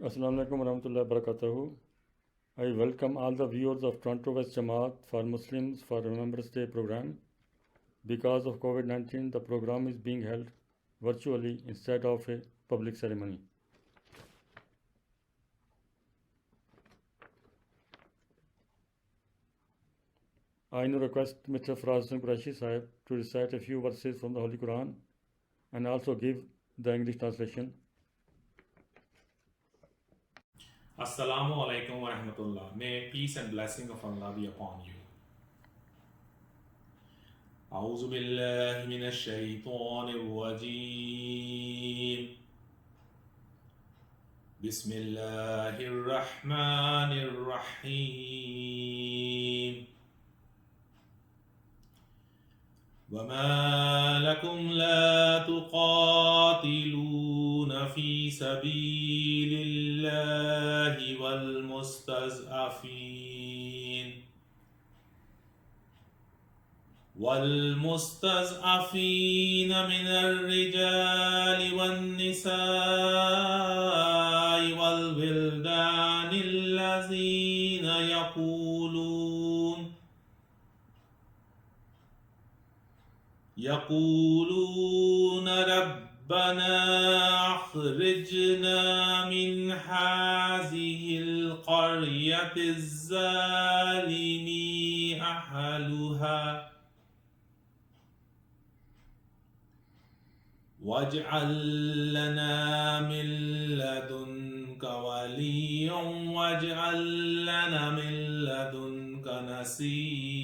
Assalamu alaikum warahmatullahi wabarakatuh. I welcome all the viewers of Toronto West Jama'at for Muslims for Remembrance Day program. Because of COVID-19, the program is being held virtually instead of a public ceremony. I now request Mr. Faraz Singh Quraishi Sahib to recite a few verses from the Holy Quran and also give the English translation. Assalamu alaikum wa rahmatullah. May peace and blessing of Allah be upon you. أعوذ بالله من الشيطان الرجيم. بسم الله الرحمن الرحيم. وما لكم لا تقاتلون في سبيل الله والمستضعفين من الرجال والنساء والولدان الذين يقولون ربنا أخرجنا من هذه القرية الظالم أهلها واجعل لنا من لدنك وليا واجعل لنا من لدنك نصيرا.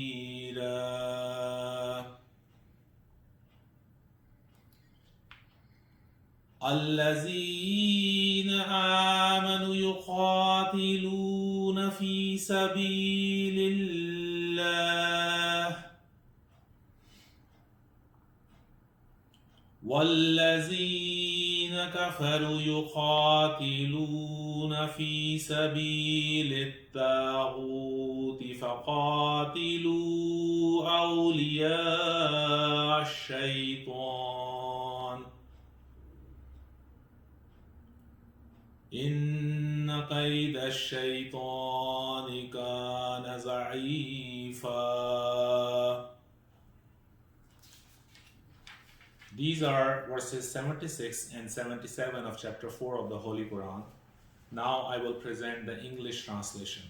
الذين آمنوا يقاتلون في سبيل الله والذين كفروا يقاتلون في سبيل الطاغوت فقاتلوا أولياء الشيطان إن كيد الشيطان كان ضعيفا. These are verses 76 and 77 of chapter 4 of the Holy Quran. Now I will present the English translation.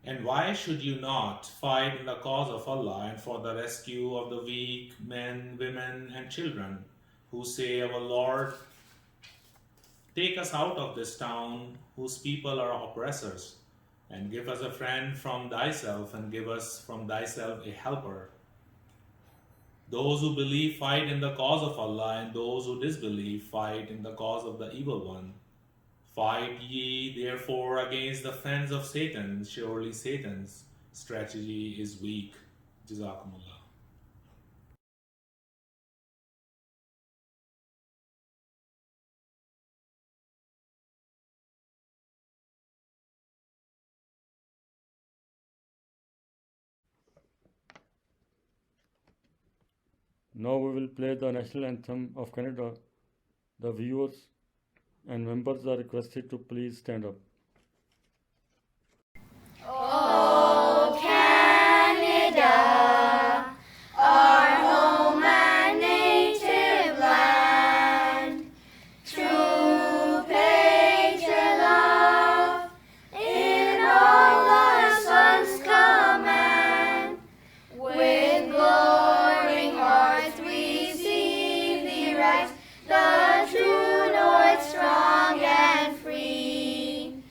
And why should you not fight in the cause of Allah and for the rescue of the weak, men, women, and children, who say, Our Lord, take us out of this town whose people are oppressors, and give us a friend from thyself, and give us from thyself a helper. Those who believe fight in the cause of Allah, and those who disbelieve fight in the cause of the evil one. Fight ye therefore against the friends of Satan. Surely Satan's strategy is weak. Jazakumullah. Now we will play the national anthem of Canada. The viewers and members are requested to please stand up. Oh, Canada, our home and native land, true patriot love, in all the sun's command, with glowing hearts we see thee rise, the true north strong and free.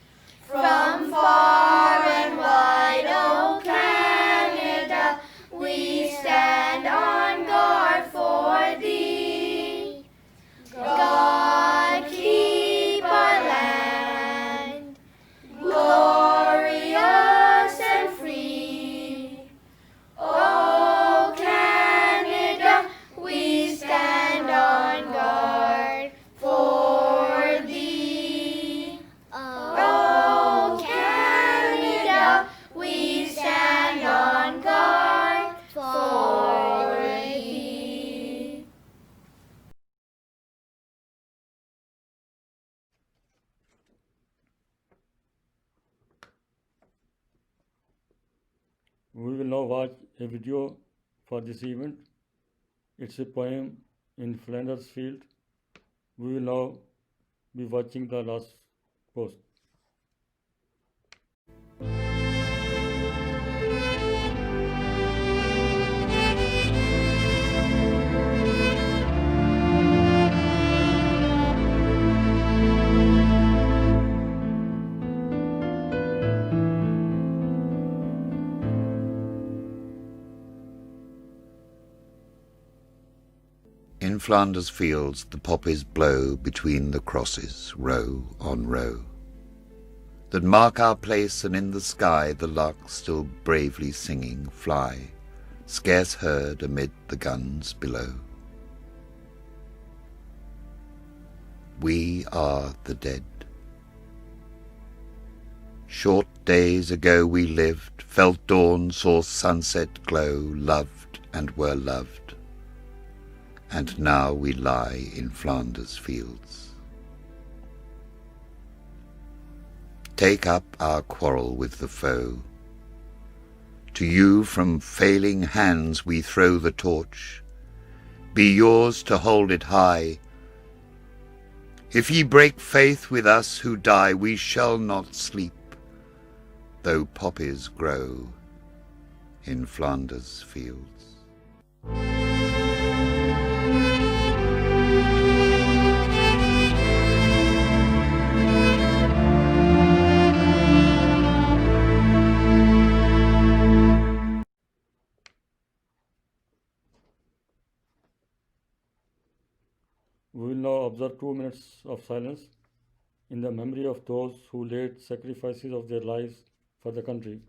now watch a video for this event. It's a poem in Flanders Field. We will now be watching the last post. In Flanders fields the poppies blow between the crosses, row on row, that mark our place, and in the sky the larks still bravely singing fly, scarce heard amid the guns below. We are the dead. Short days ago we lived, felt dawn, saw sunset glow, loved and were loved. And now we lie in Flanders fields. Take up our quarrel with the foe. To you from failing hands we throw the torch. Be yours to hold it high. If ye break faith with us who die, we shall not sleep, though poppies grow in Flanders fields. We will now observe 2 minutes of silence in the memory of those who laid sacrifices of their lives for the country.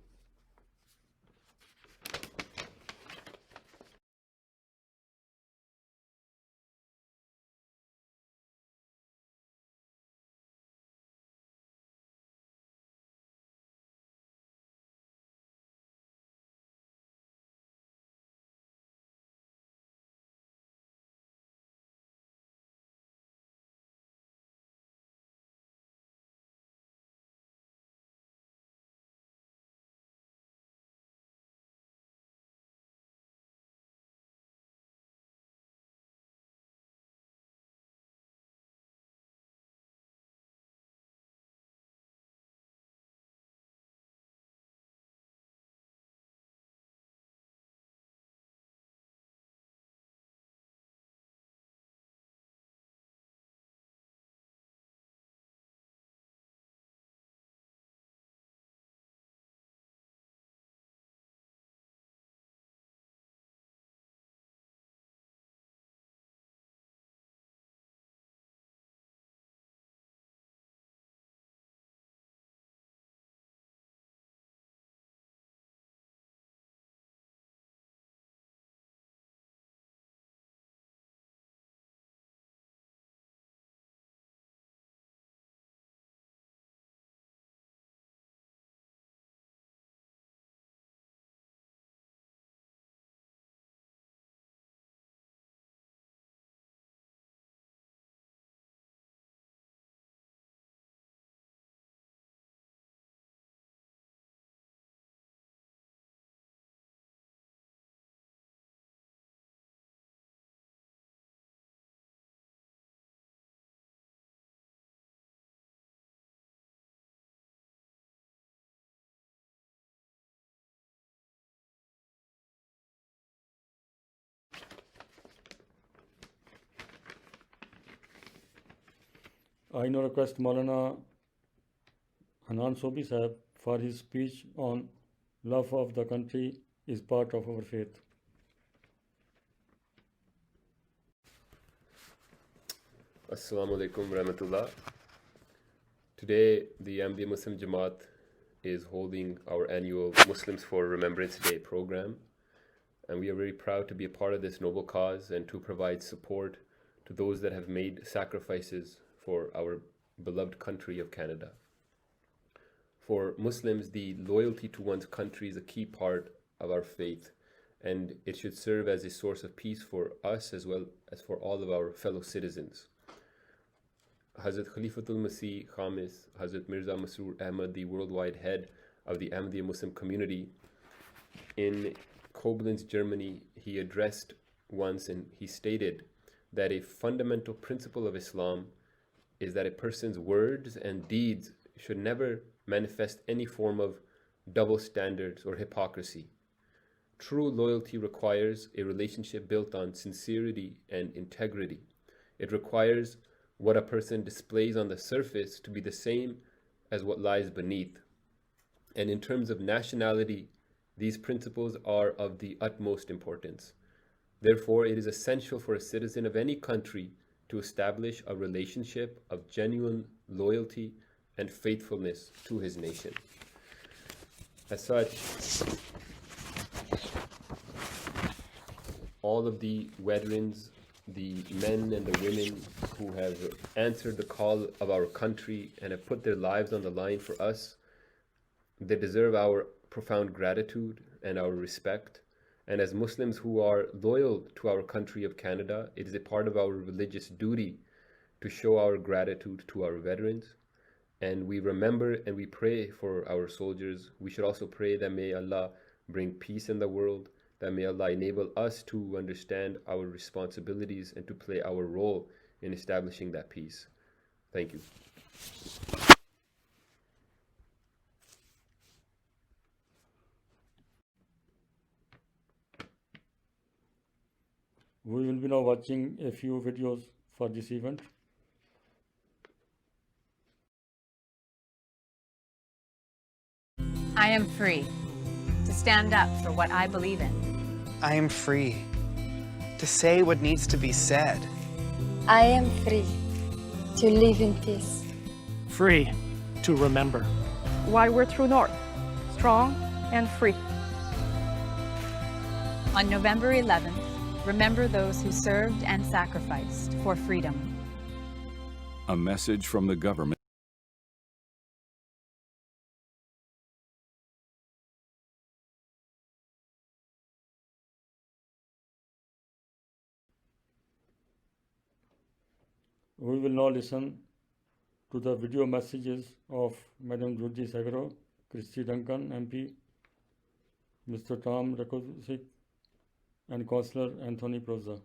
I now request Maulana Hanan Sobi Sahib for his speech on love of the country is part of our faith. Assalamu alaikum warahmatullah. Today, the Ahmadiyya Muslim Jama'at is holding our annual Muslims for Remembrance Day program, and we are very proud to be a part of this noble cause and to provide support to those that have made sacrifices for our beloved country of Canada. For Muslims, the loyalty to one's country is a key part of our faith, and it should serve as a source of peace for us as well as for all of our fellow citizens. Hazrat Khalifatul Masih Khamis, Hazrat Mirza Masroor Ahmad, the worldwide head of the Ahmadiyya Muslim community, In Koblenz, Germany, he addressed once and he stated that a fundamental principle of Islam is that a person's words and deeds should never manifest any form of double standards or hypocrisy. True loyalty requires a relationship built on sincerity and integrity. It requires what a person displays on the surface to be the same as what lies beneath. And in terms of nationality, these principles are of the utmost importance. Therefore, it is essential for a citizen of any country to establish a relationship of genuine loyalty and faithfulness to his nation. As such, all of the veterans, the men and the women who have answered the call of our country and have put their lives on the line for us, they deserve our profound gratitude and our respect. And as Muslims who are loyal to our country of Canada, it is a part of our religious duty to show our gratitude to our veterans. And we remember and we pray for our soldiers. We should also pray that may Allah bring peace in the world, that may Allah enable us to understand our responsibilities and to play our role in establishing that peace. Thank you. We will be now watching a few videos for this event. I am free to stand up for what I believe in. I am free to say what needs to be said. I am free to live in peace. Free to remember. Why we're true north, strong and free. On November 11th, remember those who served and sacrificed for freedom. A message from the government. We will now listen to the video messages of Madam Georgie Sagro, Christy Duncan, MP, Mr. Tom Rakosik, and Councillor Anthony Proza.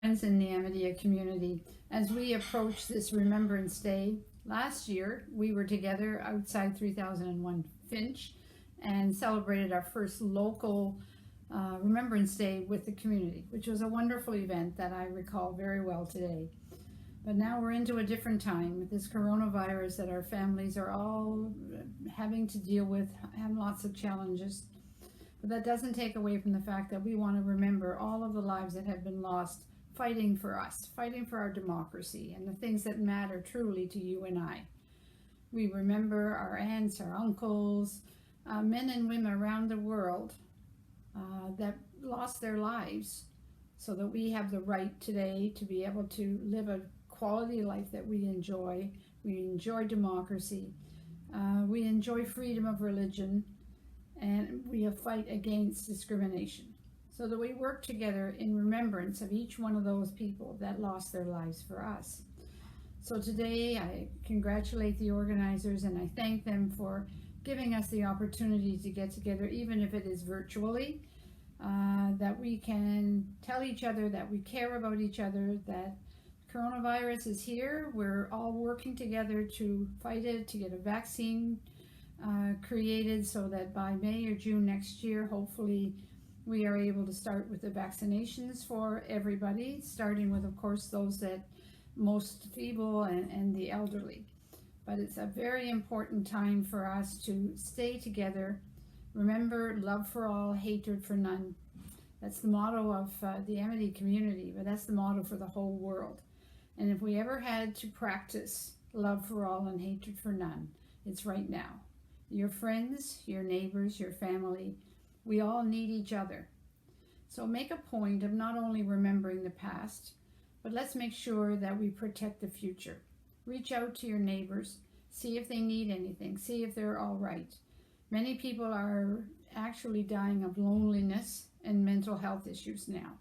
Friends in the Ahmadiyya community, as we approach this Remembrance Day, last year we were together outside 3001 Finch and celebrated our first local Remembrance Day with the community, which was a wonderful event that I recall very well today. But now we're into a different time with this coronavirus that our families are all having to deal with, have lots of challenges. But that doesn't take away from the fact that we want to remember all of the lives that have been lost fighting for us, fighting for our democracy and the things that matter truly to you and I. We remember our aunts, our uncles, men and women around the world that lost their lives so that we have the right today to be able to live a quality life that we enjoy. We enjoy democracy. We enjoy freedom of religion, and we fight against discrimination, so that we work together in remembrance of each one of those people that lost their lives for us. So today I congratulate the organizers and I thank them for giving us the opportunity to get together, even if it is virtually, that we can tell each other that we care about each other, that coronavirus is here. We're all working together to fight it, to get a vaccine created so that by May or June next year, hopefully we are able to start with the vaccinations for everybody, starting with, of course, those that most feeble and the elderly. But it's a very important time for us to stay together. Remember, love for all, hatred for none. That's the motto of the Ahmadi community, but that's the motto for the whole world. And if we ever had to practice love for all and hatred for none, it's right now. Your friends, your neighbors, your family, we all need each other. So make a point of not only remembering the past, but let's make sure that we protect the future. Reach out to your neighbors, see if they need anything, see if they're all right. Many people are actually dying of loneliness and mental health issues now.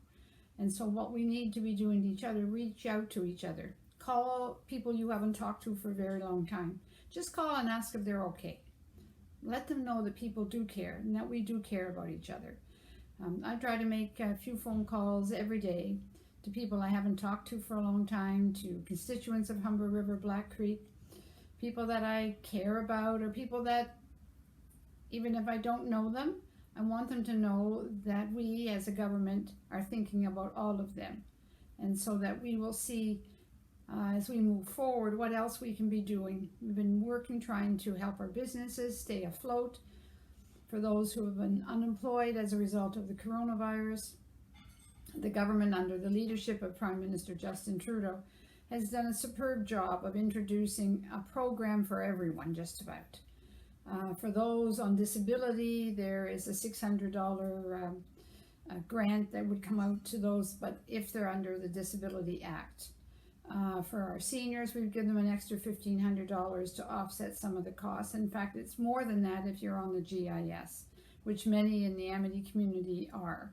And so what we need to be doing to each other, reach out to each other. Call people you haven't talked to for a very long time. just call and ask if they're okay. Let them know that people do care and that we do care about each other. I try to make a few phone calls every day to people I haven't talked to for a long time, to constituents of Humber River, Black Creek, people that I care about, or people that, even if I don't know them, I want them to know that we as a government are thinking about all of them. And so that we will see, as we move forward, what else we can be doing. We've been working, trying to help our businesses stay afloat. For those who have been unemployed as a result of the coronavirus, the government, under the leadership of Prime Minister Justin Trudeau, has done a superb job of introducing a program for everyone, just about. For those on disability, there is a $600 grant that would come out to those, but if they're under the Disability Act. For our seniors, we've given them an extra $1,500 to offset some of the costs. In fact, it's more than that if you're on the GIS, which many in the Amity community are.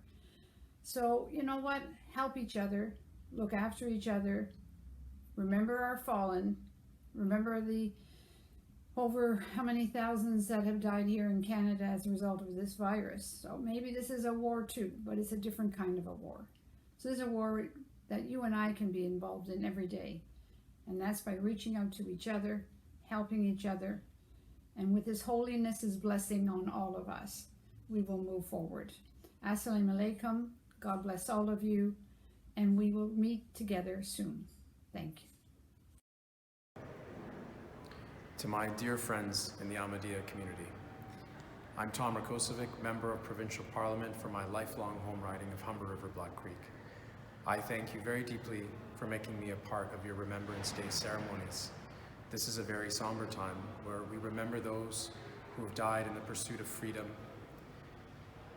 So, you know what? Help each other, look after each other, remember our fallen, remember the over how many thousands that have died here in Canada as a result of this virus. So maybe this is a war too, but it's a different kind of a war. So this is a war that you and I can be involved in every day. And that's by reaching out to each other, helping each other, and with His Holiness's blessing on all of us, we will move forward. Assalamu alaikum. God bless all of you, and we will meet together soon. Thank you. To my dear friends in the Ahmadiyya community, I'm Tom Rakosovic, Member of Provincial Parliament for my lifelong home riding of Humber River, Black Creek. I thank you very deeply for making me a part of your Remembrance Day ceremonies. This is a very somber time where we remember those who have died in the pursuit of freedom,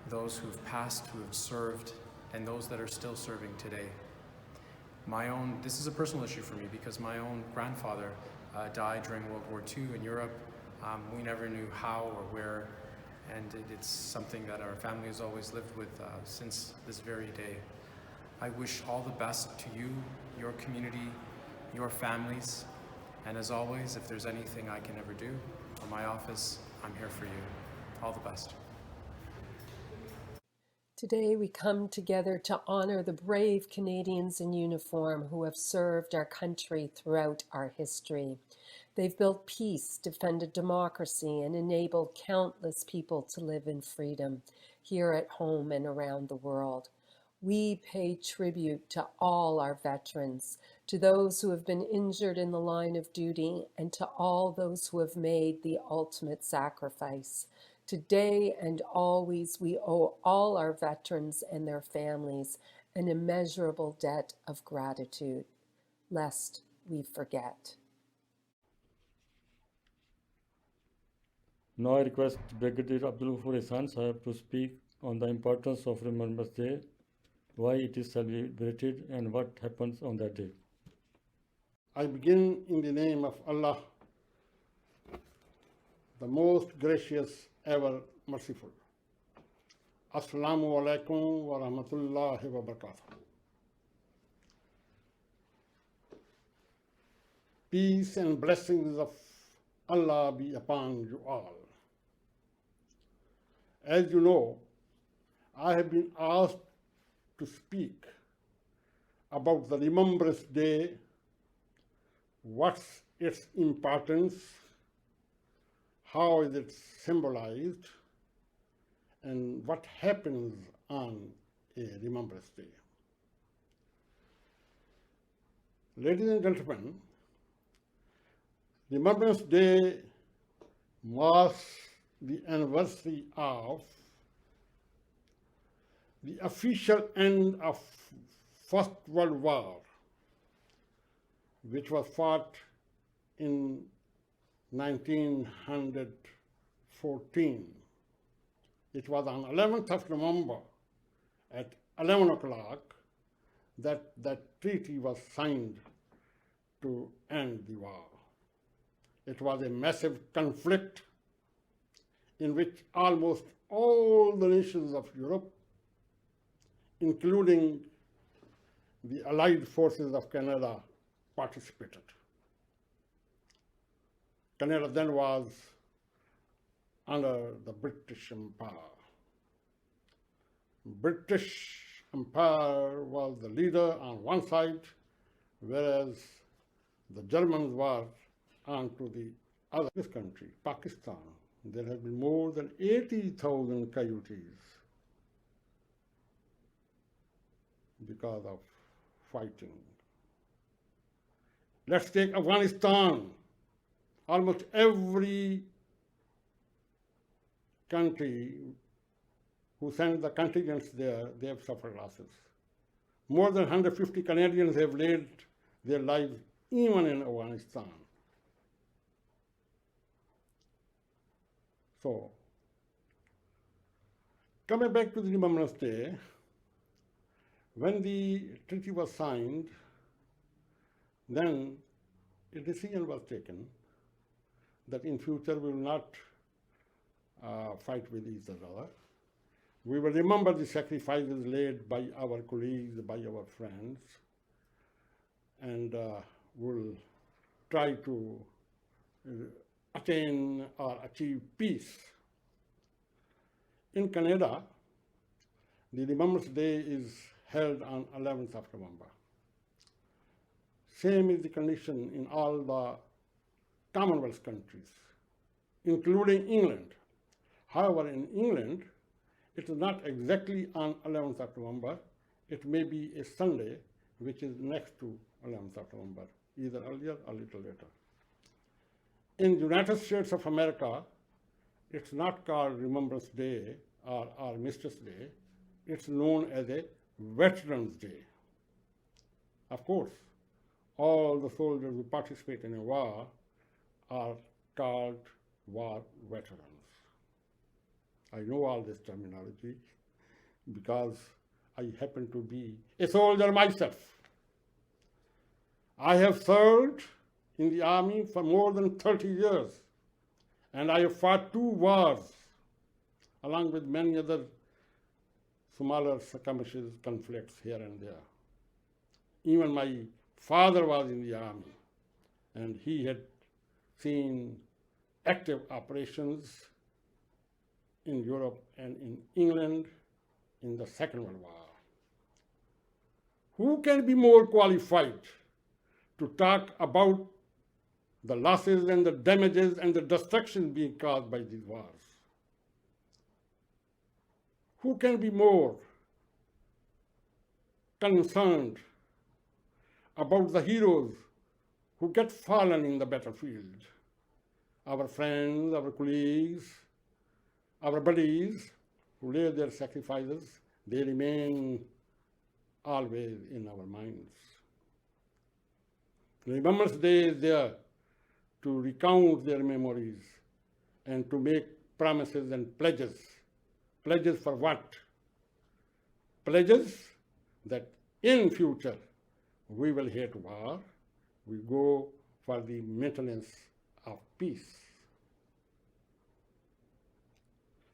those who have passed, who have served, and those that are still serving today. This is a personal issue for me because my own grandfather died during World War II in Europe. We never knew how or where, and it's something that our family has always lived with since this very day. I wish all the best to you, your community, your families, and as always, if there's anything I can ever do, or my office, I'm here for you. All the best. Today we come together to honor the brave Canadians in uniform who have served our country throughout our history. They've built peace, defended democracy, and enabled countless people to live in freedom here at home and around the world. We pay tribute to all our veterans, to those who have been injured in the line of duty, and to all those who have made the ultimate sacrifice. Today and always, we owe all our veterans and their families an immeasurable debt of gratitude, lest we forget. Now I request Brigadier Abdul Ghafur Ehsan Sahib to speak on the importance of Remembrance Day, why it is celebrated, and what happens on that day. I begin in the name of Allah, the most gracious, ever merciful. Assalamu alaikum wa rahmatullahi wa barakatuh. Peace and blessings of Allah be upon you all. As you know, I have been asked to speak about the Remembrance Day, what's its importance, how is it symbolized, and what happens on a Remembrance Day. Ladies and gentlemen, Remembrance Day marks the anniversary of the official end of First World War, which was fought in 1914. It was on 11th of November at 11 o'clock that that treaty was signed to end the war. It was a massive conflict in which almost all the nations of Europe, including the Allied forces of Canada, participated. Canada then was under the British Empire. British Empire was the leader on one side, whereas the Germans were on to the other. This country, Pakistan, there have been more than 80,000 casualties because of fighting. Let's take Afghanistan. Almost every country who sent the contingents there, they have suffered losses. More than 150 Canadians have laid their lives even in Afghanistan. So, coming back to the Remembrance Day, when the treaty was signed, then a decision was taken that in future we will not fight with each other. We will remember the sacrifices laid by our colleagues, by our friends, and will try to attain or achieve peace. In Canada, the Remembrance Day is held on 11th of November. Same is the condition in all the Commonwealth countries, including England. However, in England, it is not exactly on 11th of November. It may be a Sunday, which is next to 11th of November, either earlier or a little later. In the United States of America, it's not called Remembrance Day or Armistice Day. It's known as a Veterans Day. Of course, all the soldiers who participate in a war are called war veterans. I know all this terminology because I happen to be a soldier myself. I have served in the army for more than 30 years, and I have fought 2 wars, along with many other smaller skirmishes, conflicts here and there. Even my father was in the army, and he had seen active operations in Europe and in England in the Second World War. Who can be more qualified to talk about the losses and the damages and the destruction being caused by these wars? Who can be more concerned about the heroes who get fallen in the battlefield? Our friends, our colleagues, our buddies who lay their sacrifices, they remain always in our minds. Remembrance Day is there to recount their memories and to make promises and pledges. Pledges for what? Pledges that in future we will hate war, we go for the maintenance of peace.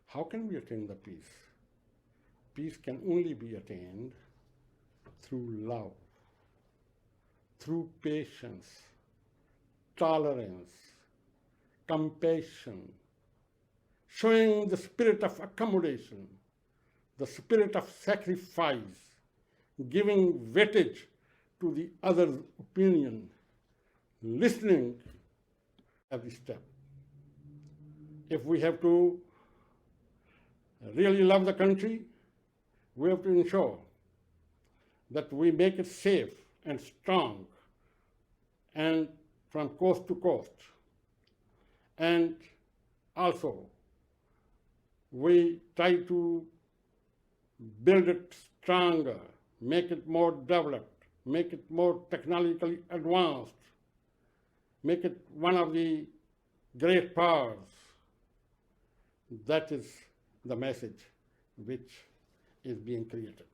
How can we attain the peace? Peace can only be attained through love, through patience, tolerance, compassion, showing the spirit of accommodation, the spirit of sacrifice, giving weightage to the other's opinion, listening every step. If we have to really love the country, we have to ensure that we make it safe and strong and from coast to coast. And also, we try to build it stronger, make it more developed, make it more technologically advanced, make it one of the great powers. That is the message which is being created.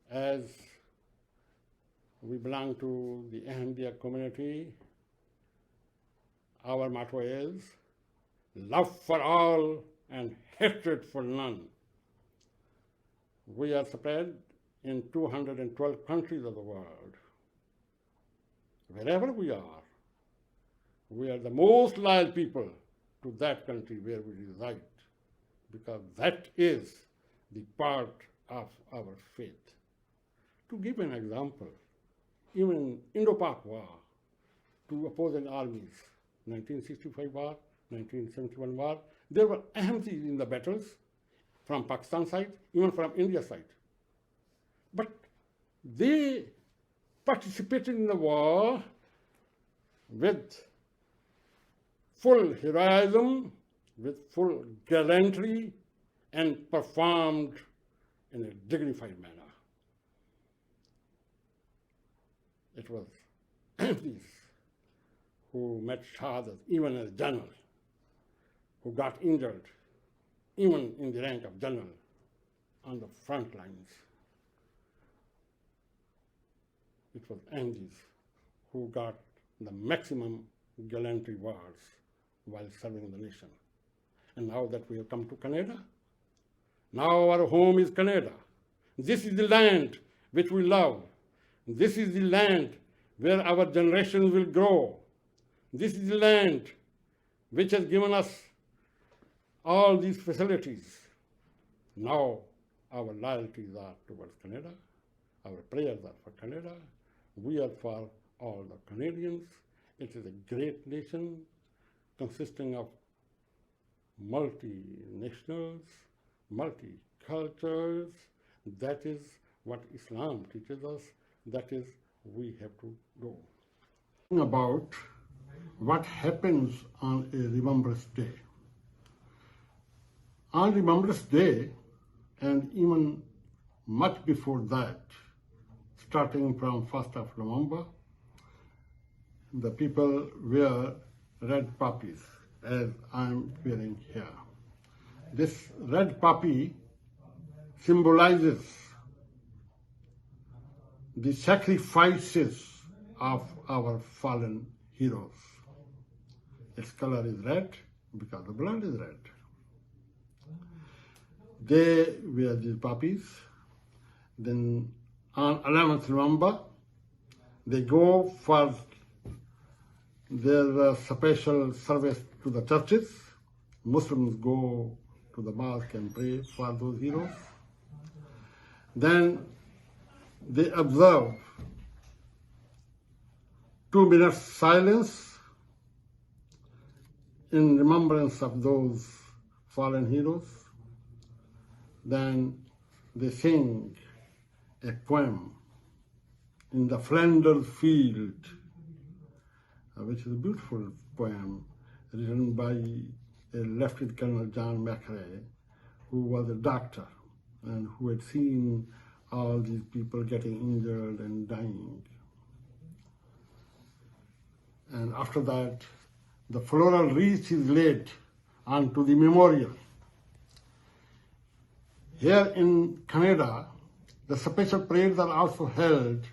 As we belong to the Ahmadiyya community, our motto is love for all and hatred for none. We are spread in 212 countries of the world. Wherever we are, We are the most loyal people to that country where we reside, because that is the part of our faith. To give an example, even Indo-Pak War, two opposing armies, 1965 war, 1971 war, there were Ahmadis in the battles from Pakistan side, even from India side. But they participated in the war with full heroism, with full gallantry, and performed in a dignified manner. It was Ahmadis who met shahadat, even as general, who got injured, even in the rank of general, on the front lines. It was Ahmadis who got the maximum gallantry awards while serving the nation. And now that we have come to Canada, now our home is Canada. This is the land which we love. This is the land where our generations will grow. This is the land which has given us all these facilities. Now our loyalties are towards Canada. Our prayers are for Canada. We are for all the Canadians. It is a great nation consisting of multinationals, multicultures. That is what Islam teaches us. That is, we have to go. About what happens on a Remembrance Day. On Remembrance Day, and even much before that, starting from 1st of November, the people wear red poppies, as I'm wearing here. This red poppy symbolizes the sacrifices of our fallen heroes. Its color is red because the blood is red. They wear these poppies. Then on 11th November, they go for their special service to the churches. Muslims go to the mosque and pray for those heroes. Then they observe 2 minutes silence in remembrance of those fallen heroes. Then they sing a poem in the Flanders field, which is a beautiful poem written by a Lieutenant Colonel John McRae, who was a doctor and who had seen all these people getting injured and dying. And after that, the floral wreath is laid onto the memorial. Here in Canada, the special parades are also held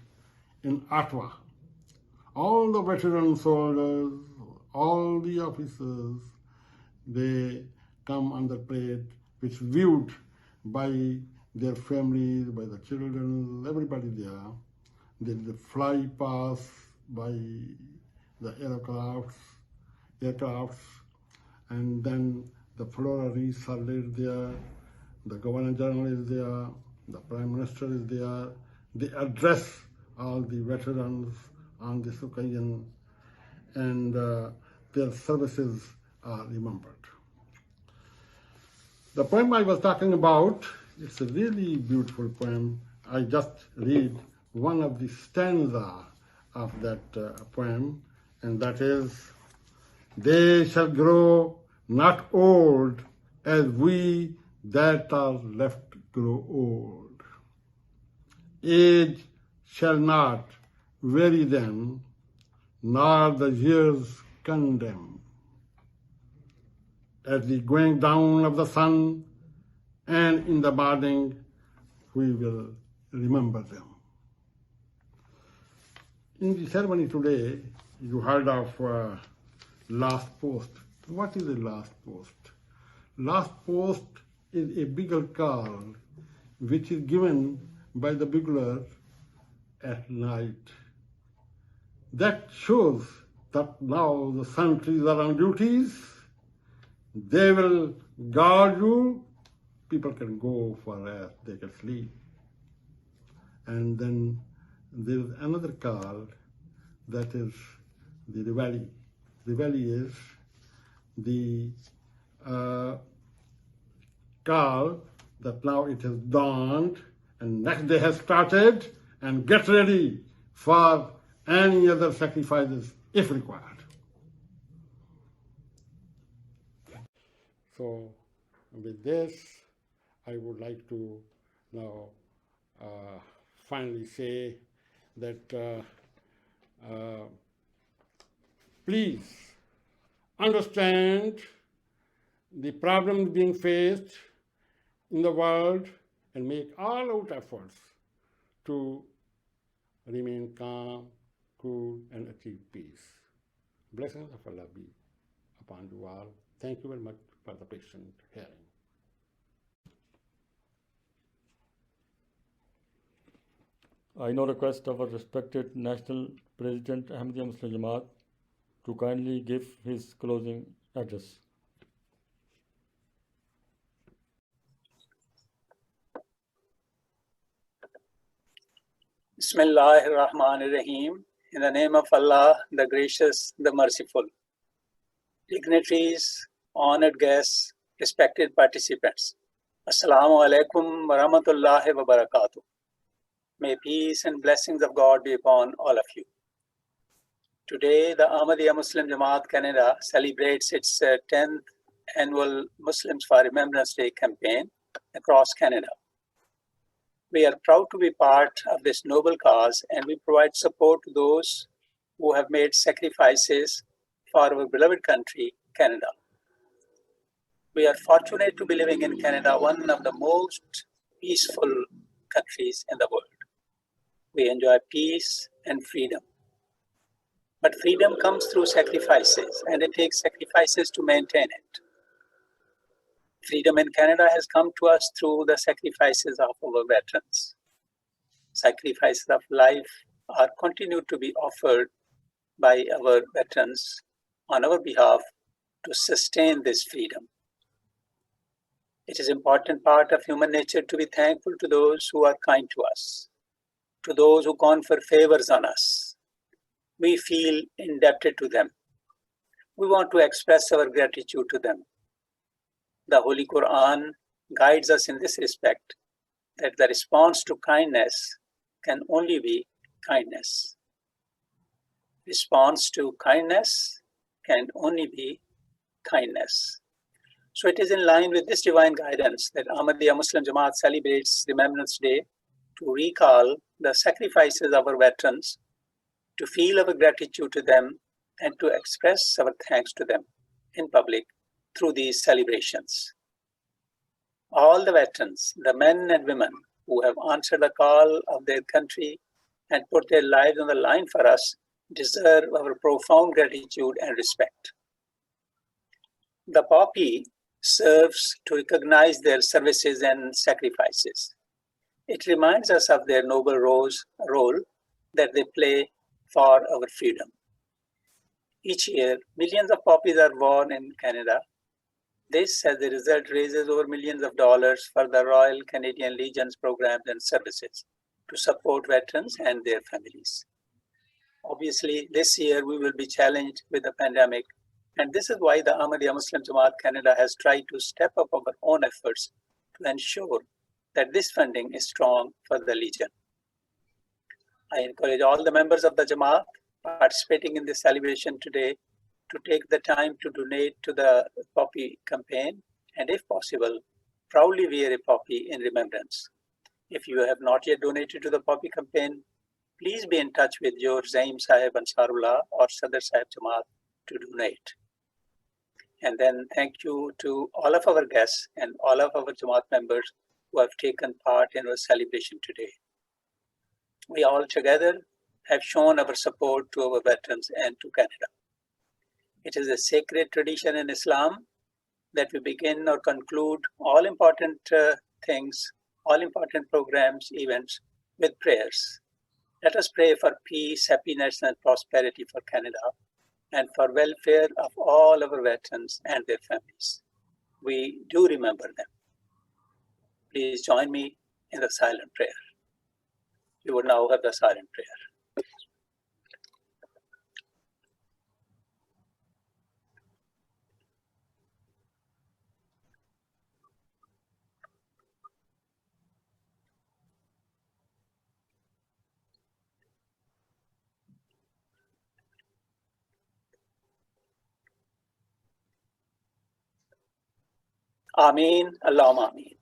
in Ottawa. All the veteran soldiers, all the officers, they come on the parade, which is viewed by their families, by the children, everybody there. There is a fly pass by the aircrafts, and then the floral wreaths are laid there. The Governor General is there, the Prime Minister is there. They address all the veterans on this occasion, and their services are remembered. The poem I was talking about, it's a really beautiful poem. I just read one of the stanza of that poem, and that is, "They shall grow not old as we that are left grow old. Age shall not weary them, nor the years condemn. At the going down of the sun and in the morning, we will remember them." In the ceremony today, you heard of last post. What is a last post? Last post is a bugle call which is given by the bugler at night. That shows that now the sentries are on duties. They will guard you. People can go for rest, they can sleep. And then there is another call, that is the Diwali. Diwali is the call that now it has dawned and next day has started, and get ready for any other sacrifices if required. So with this, I would like to now finally say that please understand the problems being faced in the world and make all out efforts to remain calm, cool, and achieve peace. Blessings of Allah be upon you all. Thank you very much for the patient hearing. I now request our respected National President Ahmadiyya Muslim Jama'at to kindly give his closing address. Bismillahir Rahmanir Rahim. In the name of Allah, the Gracious, the Merciful. Dignitaries, honored guests, respected participants. Assalamu alaikum wa rahmatullahi wa barakatuh. May peace and blessings of God be upon all of you. Today, the Ahmadiyya Muslim Jama'at Canada celebrates its 10th annual Muslims for Remembrance Day campaign across Canada. We are proud to be part of this noble cause, and we provide support to those who have made sacrifices for our beloved country, Canada. We are fortunate to be living in Canada, one of the most peaceful countries in the world. We enjoy peace and freedom. But freedom comes through sacrifices, and it takes sacrifices to maintain it. Freedom in Canada has come to us through the sacrifices of our veterans. Sacrifices of life are continued to be offered by our veterans on our behalf to sustain this freedom. It is an important part of human nature to be thankful to those who are kind to us, to those who confer favors on us. We feel indebted to them. We want to express our gratitude to them. The Holy Quran guides us in this respect, that the response to kindness can only be kindness. Response to kindness can only be kindness. So it is in line with this divine guidance that Ahmadiyya Muslim Jama'at celebrates Remembrance Day to recall the sacrifices of our veterans, to feel our gratitude to them, and to express our thanks to them in public through these celebrations. All the veterans, the men and women who have answered the call of their country and put their lives on the line for us, deserve our profound gratitude and respect. The poppy serves to recognize their services and sacrifices. It reminds us of their noble role that they play for our freedom. Each year, millions of poppies are born in Canada. This, as a result, raises over millions of dollars for the Royal Canadian Legion's programs and services to support veterans and their families. Obviously, this year we will be challenged with the pandemic, and this is why the Ahmadiyya Muslim Jama'at Canada has tried to step up our own efforts to ensure that this funding is strong for the Legion. I encourage all the members of the Jama'at participating in this celebration today to take the time to donate to the poppy campaign, and if possible, proudly wear a poppy in remembrance. If you have not yet donated to the poppy campaign, please be in touch with your Zaim Sahib Ansarullah or Sadr Sahib Jamaat to donate. And then thank you to all of our guests and all of our Jamaat members who have taken part in our celebration today. We all together have shown our support to our veterans and to Canada. It is a sacred tradition in Islam that we begin or conclude all important things, all important programs, events with prayers. Let us pray for peace, happiness, and prosperity for Canada and for welfare of all our veterans and their families. We do remember them. Please join me in the silent prayer. You will now have the silent prayer. Ameen, Allahumma Ameen.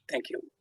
Thank you.